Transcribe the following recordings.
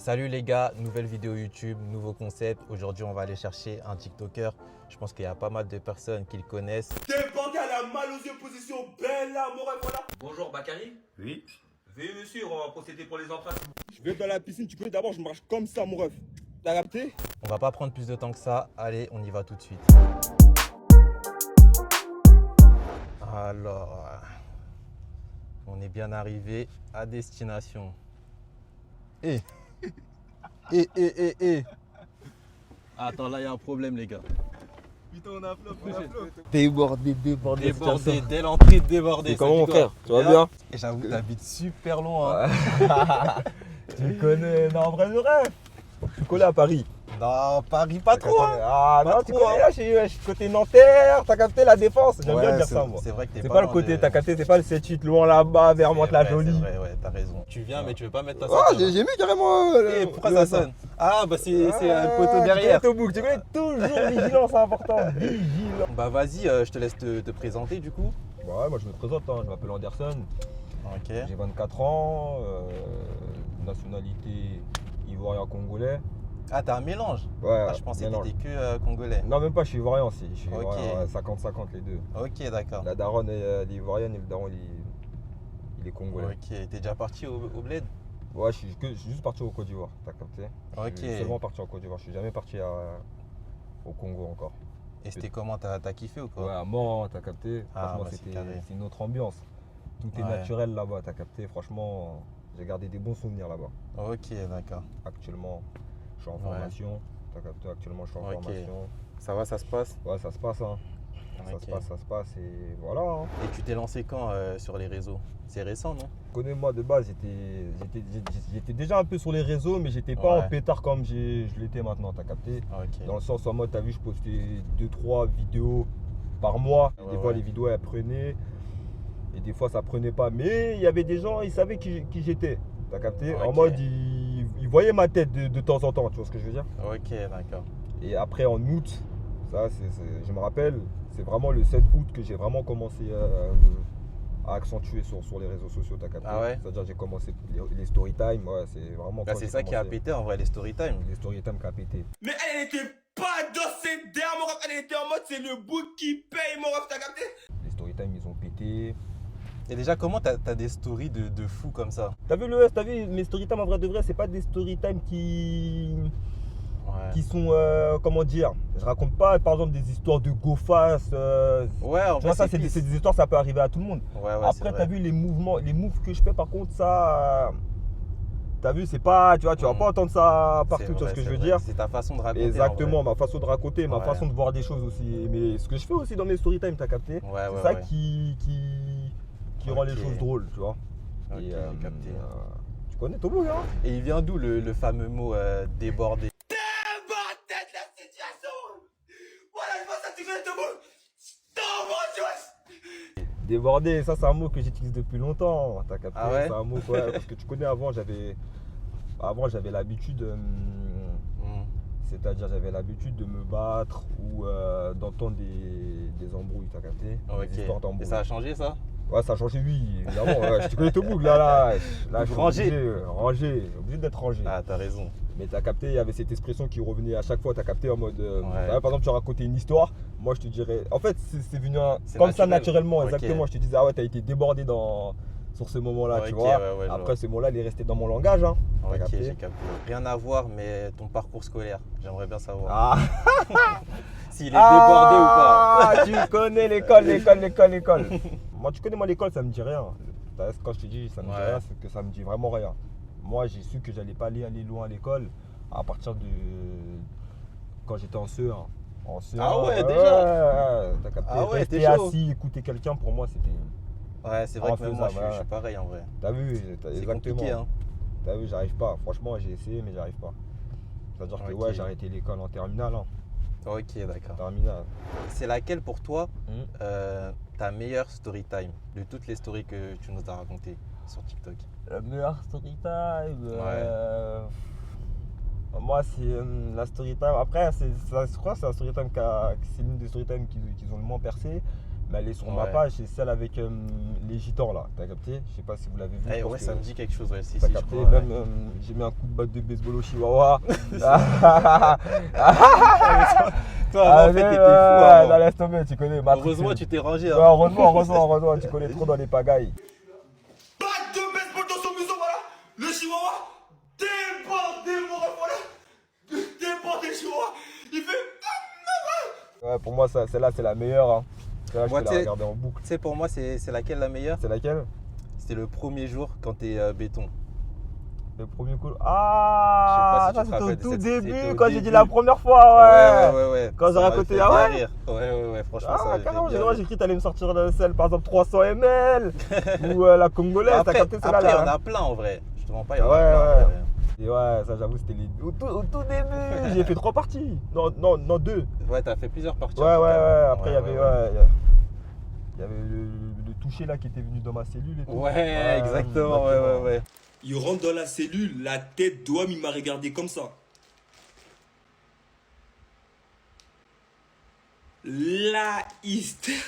Salut les gars, nouvelle vidéo YouTube, nouveau concept. Aujourd'hui, on va aller chercher un TikToker. Je pense qu'il y a pas mal de personnes qui le connaissent. Débordé à la mal aux yeux, position belle là, mon rêve, voilà. Bonjour Bakary. Oui. Veuillez me suivre, on va procéder pour les empreintes. Je vais dans la piscine, tu connais d'abord, je marche comme ça, mon rêve. T'as capté? On va pas prendre plus de temps que ça. Allez, on y va tout de suite. Alors, on est bien arrivé à destination. Attends, là, il y a un problème, les gars. Putain, on a flop. Débordé dès l'entrée, débordé. C'est comment mon frère? Tu vas bien? Et j'avoue que t'habites super loin. Tu me connais, non, en vrai, je rêve. Je suis collé à Paris. Non, Paris, pas trop. Hein. Ah Pas non, tu trop, connais, hein. là, je suis côté Nanterre, t'as capté la défense. J'aime bien Ouais, dire ça, moi. C'est vrai que t'es C'est pas le loin côté, de- t'as capté, c'est pas le 7-8 loin là-bas vers C'est Mantes-la-Jolie. vrai, c'est vrai, ouais, t'as raison. Tu viens, mais tu veux pas mettre ta Ah, ceinture. j'ai mis carrément. Et pourquoi ça sonne? Ah, bah c'est le poteau derrière. Tu connais toujours vigilant, c'est important. Vigilant. Bah vas-y, je te laisse te présenter du coup. Bah ouais, moi je me présente, hein. Je m'appelle Anderson, Ok. j'ai 24 ans, nationalité ivoirien-congolais. Ah, t'as un mélange. Ouais, Ah, je pensais que mélange. t'étais que congolais. Non, même pas, je suis ivoirien aussi. Je suis Ok. ivoirien, ouais, 50-50 les deux. Ok, d'accord. La daronne elle est ivoirienne et le daron il est congolais. Ok, t'es déjà parti au bled? Ouais, je suis juste parti au Côte d'Ivoire, t'as capté? Je Ok. suis seulement parti en Côte d'Ivoire, je suis jamais parti au Congo encore. Et c'était comment? T'as kiffé ou Ouais, quoi? à mort, t'as capté? Ah, Franchement, bah, c'est carré. c'est une autre ambiance. Tout est Ouais. naturel là-bas, t'as capté? Franchement, j'ai gardé des bons souvenirs là-bas. Ok, d'accord. Actuellement, je suis en Ouais. formation. T'as capté? Actuellement, je suis en Ok. formation. Ça va, ça se passe? Ouais, ça se passe, hein. Ok. Ça se passe et voilà. Hein. Et tu t'es lancé quand sur les réseaux? C'est récent, non? Connais-moi de base, j'étais déjà un peu sur les réseaux, mais j'étais pas Ouais. en pétard comme je l'étais maintenant, t'as capté? Ok. Dans le sens en mode, t'as vu, je postais 2-3 vidéos par mois. Et Ouais, des fois, ouais. les vidéos, elles prenaient. Et des fois, ça prenait pas. Mais il y avait des gens, ils savaient qui j'étais. T'as capté? En Ok. mode, ils voyaient ma tête de temps en temps, tu vois ce que je veux dire? Ok, d'accord. Et après, en août, ça, je me rappelle, c'est vraiment le 7 août que j'ai vraiment commencé à accentuer sur les réseaux sociaux, t'as capté? Ah ouais? C'est-à-dire, j'ai commencé les story time, ouais, c'est vraiment Bah, quand c'est j'ai ça qui a commencé. pété en vrai, les story time. Les story time qui a pété. Mais elle était pas dans ses derrière mon ref, elle était en mode c'est le bout qui paye mon ref, t'as capté? Les story time, ils ont pété. Et déjà, comment t'as des stories de fou comme ça? T'as vu mes story time en vrai de vrai, c'est pas des story time qui sont, comment dire, je raconte pas par exemple des histoires de go fast. Ouais, en Tu vois, vrai, ça, c'est des histoires, ça peut arriver à tout le monde. Ouais, ouais, c'est Après, vrai. t'as vu les moves que je fais, par contre, ça. T'as vu, c'est pas. Tu vois, tu vas pas entendre ça partout, C'est tu vois vrai, ce que je c'est veux vrai. dire. C'est ta façon de raconter. en Exactement, vrai. ma façon de raconter, ma Ouais. façon de voir des choses aussi. Mais ce que je fais aussi dans mes story time, t'as capté? Ouais, C'est ouais, ça ouais. qui rend les Ok. choses drôles, tu vois. Ok, Et, j'ai capté. tu connais Tobo, hein? Et il vient d'où le fameux mot débordé? Débordé de la situation! Voilà, je pense que tu connais tout le monde! T'en vois, tu vois! Débordé, ça c'est un mot que j'utilise depuis longtemps, t'as capté? Ah ouais? C'est un mot, ouais, parce que tu connais avant j'avais l'habitude, c'est-à-dire j'avais l'habitude de me battre ou d'entendre des embrouilles, t'as capté? Des histoires Ok. Et d'embrouilles. ça a changé ça? Ouais, ça a changé, oui, évidemment. Ouais, je te connais tout le monde, là, je suis Rangé. obligé d'être rangé. Ah, t'as raison. Mais t'as capté, il y avait cette expression qui revenait à chaque fois, t'as capté en mode. Ouais. Par exemple, tu racontais une histoire, moi je te dirais. En fait, c'est venu C'est comme ça naturel. naturellement, Ok. exactement. Je te disais, ah ouais, t'as été débordé sur ce moment-là, tu Ok, vois. ouais, ouais, je Après, ce mot-là, il est resté dans mon langage, hein. T'as Ok, capté? j'ai capté. Rien à voir, mais ton parcours scolaire, j'aimerais bien savoir. Ah, S'il est débordé ou pas. Ah, tu connais l'école. Moi, tu connais, moi, l'école, ça me dit rien. Quand je te dis ça me dit Ouais. rien, c'est que ça me dit vraiment rien. Moi, j'ai su que j'allais pas aller loin à l'école à partir de quand j'étais en CE1. En CE1, Ah ouais, déjà? t'as capté. Ah ouais, Rester t'es chaud. assis, écouter quelqu'un, pour moi, c'était. Ouais, c'est vrai que même moi, Infaisable, je suis ouais. pareil en vrai. T'as vu, C'est exactement. compliqué, hein. T'as vu, j'arrive pas. Franchement, j'ai essayé, mais j'arrive pas. C'est-à-dire que Ok. ouais, j'ai arrêté l'école en terminale. Hein. Ok, d'accord. Terminale. C'est laquelle pour toi Hmm. ta meilleure story time de toutes les stories que tu nous as racontées sur TikTok? La meilleure story time. Ouais. Moi, c'est la story time. Après, je crois que c'est la story time c'est l'une des story time qui ont le moins percé. Mais elle est sur ma Ouais. page, c'est celle avec les gitans là, t'as capté? Je sais pas si vous l'avez vu. Eh, parce ouais, que ça me dit quelque chose, ouais, si, t'as si, je capté, crois, même ouais. j'ai mis un coup de batte de baseball au chihuahua. Toi, avant, en fait, t'étais fou avant. Non, laisse tomber, tu connais. Heureusement, tu t'es rangé. Ouais, Hein. heureusement, tu connais trop dans les pagailles. Batte de baseball dans son museau, voilà. Le chihuahua débordé, mon ref, voilà. Débordé le chihuahua. Il fait. Ouais, pour moi, celle-là, c'est la meilleure. Hein. Celle-là, Moi, je peux la regarder en boucle. Tu sais, pour moi, c'est laquelle la meilleure? C'est laquelle? C'était le premier jour quand t'es béton. Le premier coup. Ah, Je sais pas si tu te ça c'était au rappelles, tout c'était début, au quand j'ai dit début. la première fois, ouais. Ouais. Quand Ça j'ai m'avait raconté, fait ah bien ouais? rire. Ouais, franchement, ça Ah, m'avait fait carrément, bien j'ai rire. cru que t'allais me sortir de celle, par exemple, 300 ml ou la congolaise, t'as Après, capté celle-là après, il y là. en a plein en vrai. Je te mens pas, il y en a Ouais, plein. ouais. En vrai. Et ouais, ça j'avoue, c'était au tout début. J'ai fait 3 parties. Non, 2. Ouais, t'as fait plusieurs parties. Ouais, en tout ouais, cas. ouais. Après, il y avait, ouais. il y avait le toucher là qui était venu dans ma cellule et tout. Ouais, exactement, ouais. Il rentre dans la cellule, la tête d'homme, il m'a regardé comme ça. La hystérie.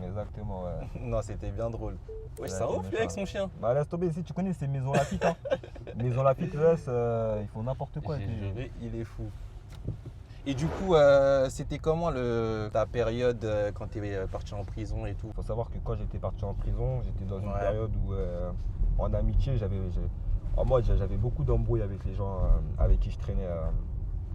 Exactement, ouais. Non, c'était bien drôle. Ouais, Ouais, ça c'est reflue méchant. avec son chien. Bah laisse tomber, si tu connais, c'est Maison Lafitte. Hein. Maison Lafitte, ils font n'importe quoi. J'ai et puis- juré, il est fou. Et du coup, c'était comment ta période quand tu es parti en prison et tout? Faut savoir que quand j'étais parti en prison, j'étais dans une Ouais. période où en amitié, moi j'avais beaucoup d'embrouilles avec les gens avec qui je traînais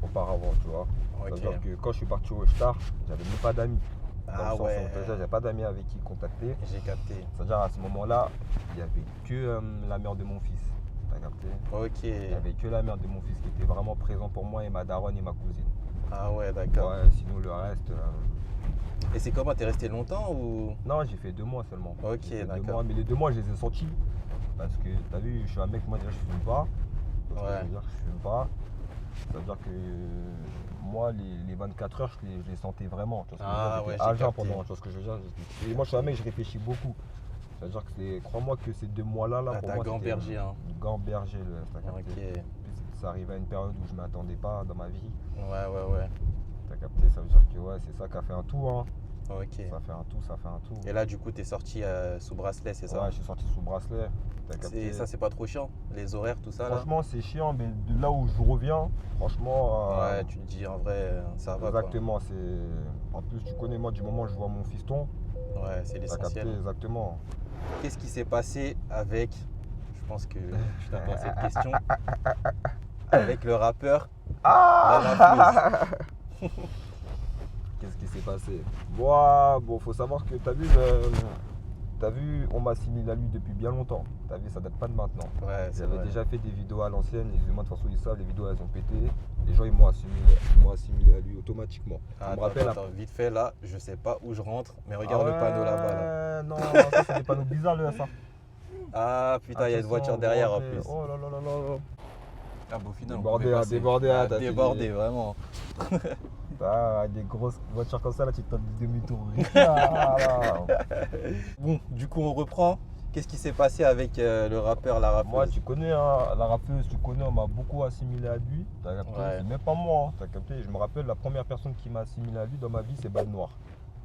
auparavant, tu vois. Ok. C'est-à-dire que quand je suis parti au Star, j'avais même pas d'amis. Dans le Ah sens où, ouais, j'avais pas d'amis avec qui contacter. j'ai capté. C'est-à-dire à ce moment-là, il n'y avait que la mère de mon fils. T'as capté? Ok. Il n'y avait que la mère de mon fils qui était vraiment présent pour moi et ma daronne et ma cousine. Ah ouais, d'accord. Ouais, sinon le reste. Et c'est comment? T'es resté longtemps ou? Non, j'ai fait 2 mois seulement. Ok, J'ai fait 2 d'accord. mois, mais les 2 mois, je les ai sentis. Parce que, t'as vu, je suis un mec, moi déjà, je fume pas. Ça Ouais. veut dire que je fume pas. Ça veut dire que moi, les 24 heures, je les sentais vraiment. Tu vois ce que je veux dire? Ah ouais, J'étais j'ai à jeun capté. pendant, tu vois ce que je veux dire? Et moi, je suis un mec, je réfléchis beaucoup. Ça veut dire que crois-moi que ces 2 mois-là, Ah, pour t'as moi, gambergé, hein. gambergé, t'as capté? Ok. En plus, ça arrivait à une période où je ne m'attendais pas dans ma vie. Ouais. T'as capté? Ça veut dire que ouais, c'est ça qui a fait un tout. Hein. Ok. Ça fait un tout. Et là, du coup, t'es sorti sous bracelet, c'est ça? Ouais, je suis sorti sous bracelet. T'as capté? Ça, c'est pas trop chiant? Les horaires, tout ça là? Franchement, c'est chiant, mais de là où je reviens, franchement. Ouais, tu te dis en vrai, ça va. Exactement, c'est. En plus, tu connais, moi, du moment où je vois mon fiston, Quoi. Ouais, c'est t'as capté, l'essentiel. exactement. Qu'est-ce qui s'est passé avec. Je pense que je t'attends cette question. Avec le rappeur. La Rafleuse. Qu'est-ce qui s'est passé? Bon, faut savoir que t'as vu, on m'assimile à lui depuis bien longtemps. T'as vu, ça date pas de maintenant. Ouais, c'est J'avais vrai. déjà fait des vidéos à l'ancienne, les humains de toute façon ils savent, les vidéos elles ont pété. Les gens ils m'ont assimilé à lui automatiquement. Ah, Je me rappelle. attends, vite fait là, je sais pas où je rentre, mais regarde le panneau là-bas là. Non, ça c'est des panneaux bizarres là, ça. Ah putain, il y a une voiture derrière en plus. Oh là là là là. Ah, bon, au final, on Débordé, pouvait hein, passer. débordé, hein, t'as fait Débordé, vraiment. Ah, des grosses voitures comme ça là, tu te donnes des demi-tours. Ah, là. Bon, du coup, on reprend. Qu'est-ce qui s'est passé avec le rappeur La Rafleuse? Moi, tu connais, hein, la rappeuse, tu connais, on m'a beaucoup assimilé à lui. T'as capté? Ouais. C'est même pas moi, hein, t'as capté? Je me rappelle, la première personne qui m'a assimilé à lui dans ma vie, c'est Bad Noir.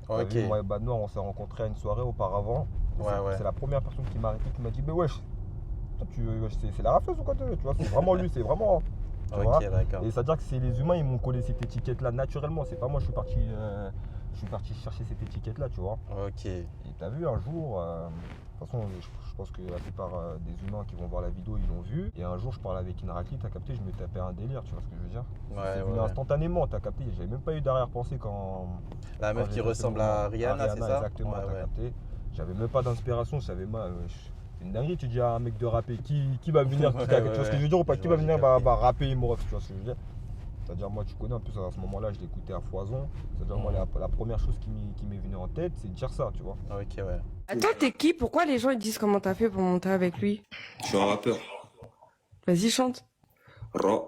T'as Ok. vu, moi et Bad Noir, on s'est rencontrés à une soirée auparavant. Ouais. C'est la première personne qui m'a arrêté, qui m'a dit, mais wesh, toi, c'est la rappeuse ou quoi? Tu vois, c'est vraiment lui, c'est vraiment. Tu vois? Ok, d'accord. Et c'est-à-dire que c'est les humains, ils m'ont collé cette étiquette-là naturellement. C'est pas moi, je suis parti chercher cette étiquette-là, tu vois. Ok. Et t'as vu un jour, de toute façon, je pense que la plupart des humains qui vont voir la vidéo, ils l'ont vu. Et un jour, je parlais avec Inaraki, t'as capté, je me tapais un délire, tu vois ce que je veux dire? C'est venu Ouais. instantanément, t'as capté. J'avais même pas eu d'arrière-pensée quand. La meuf quand qui j'ai fait ressemble le moment. à Rihanna, c'est ça? Exactement, Ouais, t'as ouais. capté. J'avais même pas d'inspiration, je savais pas. C'est une dinguerie, tu dis à un mec de rapper qui va venir, tu vois ce que je veux dire ou pas? Je Qui vois, va j'ai venir capté. rapper Imorov, tu vois ce que je veux dire? C'est-à-dire, moi, tu connais, en plus, à ce moment-là, je l'écoutais à foison. C'est-à-dire, moi, la première chose qui m'est venue en tête, c'est de dire ça, tu vois. Ok, ouais. Attends, t'es qui? Pourquoi les gens ils disent comment t'as fait pour monter avec lui? Je suis un rappeur. Vas-y, chante. Ra.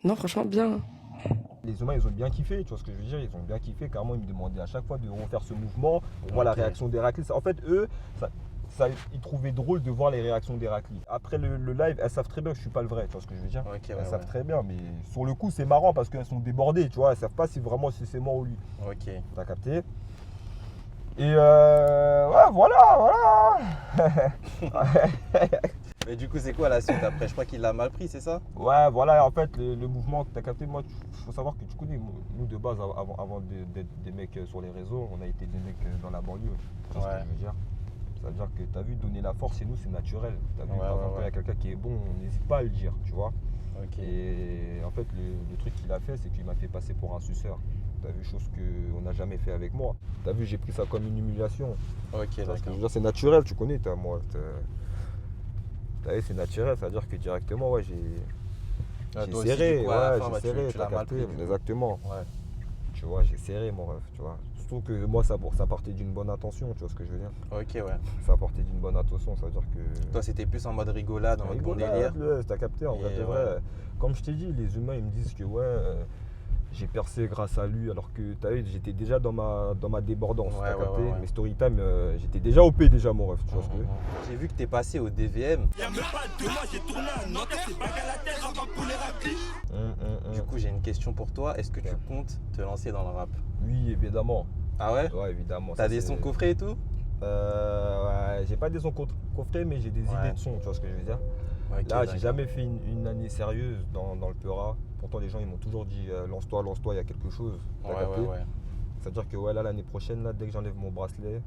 Non, franchement, bien. Les humains, ils ont bien kiffé, tu vois ce que je veux dire? Ils ont bien kiffé, carrément, ils me demandaient à chaque fois de refaire ce mouvement. On voit la Ok. réaction d'Hérakli. En fait, eux, ils trouvaient drôle de voir les réactions d'Hérakli. Après le live, elles savent très bien que je suis pas le vrai, tu vois ce que je veux dire? Ok, ouais. Elles savent très bien, mais sur le coup, c'est marrant parce qu'elles sont débordées, tu vois. Elles savent pas si c'est moi ou lui. Ok. T'as capté? Et ouais, voilà. Mais du coup, c'est quoi la suite après? Je crois qu'il l'a mal pris, c'est ça? Ouais, voilà, en fait, le mouvement que tu as capté, moi, il faut savoir que tu connais, nous de base, avant d'être des mecs sur les réseaux, on a été des mecs dans la banlieue. Tu vois ce que je veux dire? C'est-à-dire que tu as vu, donner la force chez nous, c'est naturel. Tu as vu, par exemple, il y a quelqu'un qui est bon, on n'hésite pas à le dire, tu vois. Et en fait, le truc qu'il a fait, c'est qu'il m'a fait passer pour un suceur. Tu as vu, chose qu'on n'a jamais fait avec moi. Tu as vu, j'ai pris ça comme une humiliation. Ok, d'accord. C'est naturel, tu connais, moi. C'est naturel, c'est-à-dire que directement, ouais, j'ai serré, j'ai serré, tu l'as mal pris, exactement. Ouais. Tu vois, j'ai serré mon ref, tu vois. Surtout que moi, ça partait d'une bonne intention, tu vois ce que je veux dire. Ok, ouais. Ça partait d'une bonne intention, ça veut dire que... Toi, c'était plus en mode rigolade, en mode bon délire. T'as capté, en vrai, vrai. Comme je t'ai dit, les humains, ils me disent que j'ai percé grâce à lui, alors que t'as vu, j'étais déjà dans ma débordance, t'as capté. Mes story time, j'étais déjà OP déjà, mon ref, tu vois ce que je veux dire. J'ai vu que t'es passé au DVM. Y'a même pas 2 mois, j'ai tourné un Nanterre, c'est pas qu'à la tête, encore pour les raclis. Du coup, j'ai une question pour toi. Est-ce que tu comptes te lancer dans le rap? Oui, évidemment. Ah ouais? Ouais, évidemment. T'as des sons coffrés et tout? Ouais, j'ai pas des sons coffrés, mais j'ai des idées de sons, tu vois ce que je veux dire. Là, j'ai jamais fait une année sérieuse dans le Peura. Pourtant, les gens, ils m'ont toujours dit lance-toi, il y a quelque chose. C'est-à-dire que là, l'année prochaine, là, dès que j'enlève mon bracelet,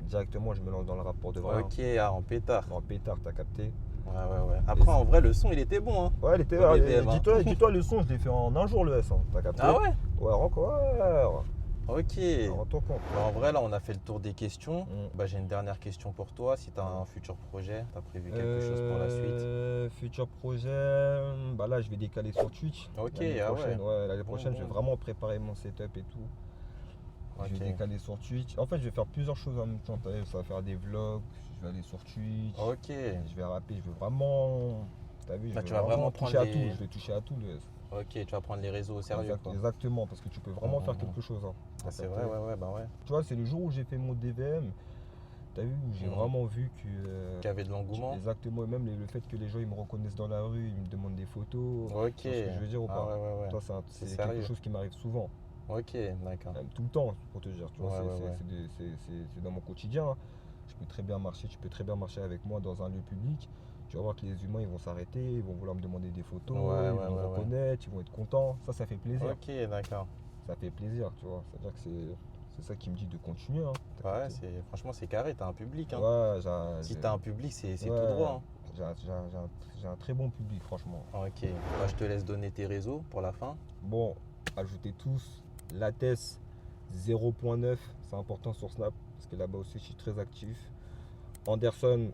directement, je me lance dans le rap pour de vrai. Ok, en pétard. En pétard, t'as capté. Ouais. Après, en vrai, le son, il était bon. Hein. Ouais, il était dis-toi, le son, je l'ai fait en un jour, le S. Hein, t'as capté. Ah ouais? Ouais, encore. Ok. Rends-toi compte. En vrai, là, on a fait le tour des questions. J'ai une dernière question pour toi. Si tu as un futur projet, tu as prévu quelque chose pour la suite? Futur projet, là, je vais décaler sur Twitch. Ok, l'année prochaine, je vais vraiment préparer mon setup et tout. Je vais décaler sur Twitch. En fait, je vais faire plusieurs choses en même temps. Ça va faire des vlogs, je vais aller sur Twitch. Ok. Je vais rapper, je vais vraiment. T'as vu, tu vas vraiment toucher à tout. Je vais toucher à tout. Ok, tu vas prendre les réseaux au sérieux. Exactement, parce que tu peux vraiment faire quelque chose. Hein. C'est vrai, ouais. Tu vois, c'est le jour où j'ai fait mon DVM. T'as vu, où j'ai vraiment vu qu'il y avait de l'engouement. Exactement, et même le fait que les gens ils me reconnaissent dans la rue, ils me demandent des photos. Ok. Tu vois ce que je veux dire ou pas? Ouais. Toi, c'est quelque chose qui m'arrive souvent. Ok, d'accord. Même tout le temps, pour te dire. Tu vois, c'est dans mon quotidien. Hein. Tu peux très bien marcher avec moi dans un lieu public. Tu vas voir que les humains ils vont s'arrêter, ils vont vouloir me demander des photos, ils vont me reconnaître, ils vont être contents. Ça fait plaisir. Ok, d'accord. Ça fait plaisir, tu vois. C'est-à-dire que c'est ça qui me dit de continuer. Hein. Ouais, franchement, c'est carré, t'as un public. Hein. Ouais, si t'as un public, c'est tout droit. Hein. J'ai un très bon public, franchement. Ok, je te laisse donner tes réseaux pour la fin. Bon, ajoutez tous Lattès 0.9, c'est important sur Snap, parce que là-bas aussi je suis très actif. Anderson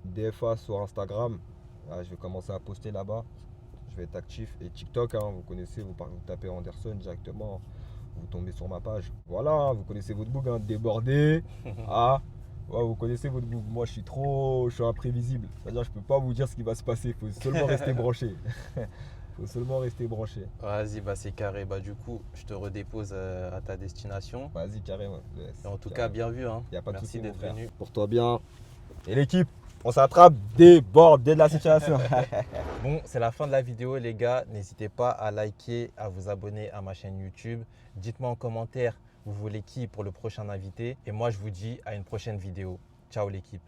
DFA sur Instagram, là, je vais commencer à poster là-bas, je vais être actif. Et TikTok, hein, vous connaissez, vous tapez Anderson directement, vous tombez sur ma page. Voilà, vous connaissez votre bug, hein, débordé. Vous connaissez votre bug. Moi, je suis imprévisible. C'est-à-dire, je peux pas vous dire ce qui va se passer. Il faut seulement rester branché. Vas-y, c'est carré. Du coup, je te redépose à ta destination. Vas-y, carré. Ouais. En tout cas, bien vu. Hein. Y a pas de Merci souci, d'être venu. Pour toi bien. Et l'équipe, on s'attrape, débordé de la situation. Bon, c'est la fin de la vidéo, les gars. N'hésitez pas à liker, à vous abonner à ma chaîne YouTube. Dites-moi en commentaire, vous voulez qui pour le prochain invité. Et moi, je vous dis à une prochaine vidéo. Ciao l'équipe.